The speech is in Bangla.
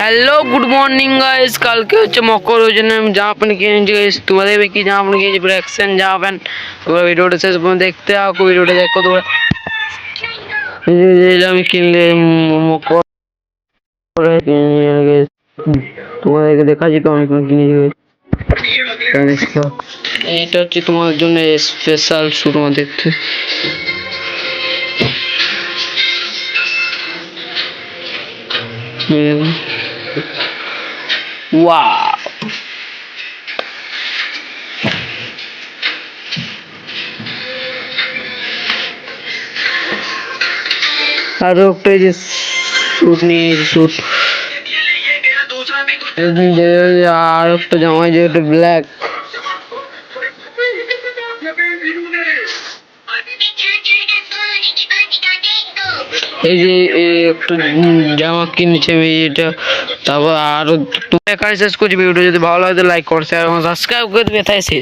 Hello good morning guys. कल के হচ্ছে মকর ওই জন্য আমি জামা প্যান্ট কিনেছি গাইস। তোমাদের কি জামা প্যান্ট কিনেছি পুরো অ্যাকশন জামা প্যান্ট। তোমরা ভিডিওটা শেষ পর্যন্ত দেখতে থাকো, ভিডিওটা দেখো তোমরা। এই যে আমি কিনলে মকর গাইস, তোমাদেরকে দেখাচ্ছি তো আমি কিনেছি গাইস। এটা হচ্ছে তোমাদের জন্য স্পেশাল শুট দেখতে। Wow. আরো একটা যে স্যুট নিয়েছি, স্যুট আর একটা জামা যেটা ব্ল্যাক। এই যে একটা জামা কিনেছি আমি এটা। তারপর আরো শেষ করছি। ভিডিওটা যদি ভালো লাগে লাইক করো, শেয়ার এবং সাবস্ক্রাইব করে দেবে। তাই শেষ।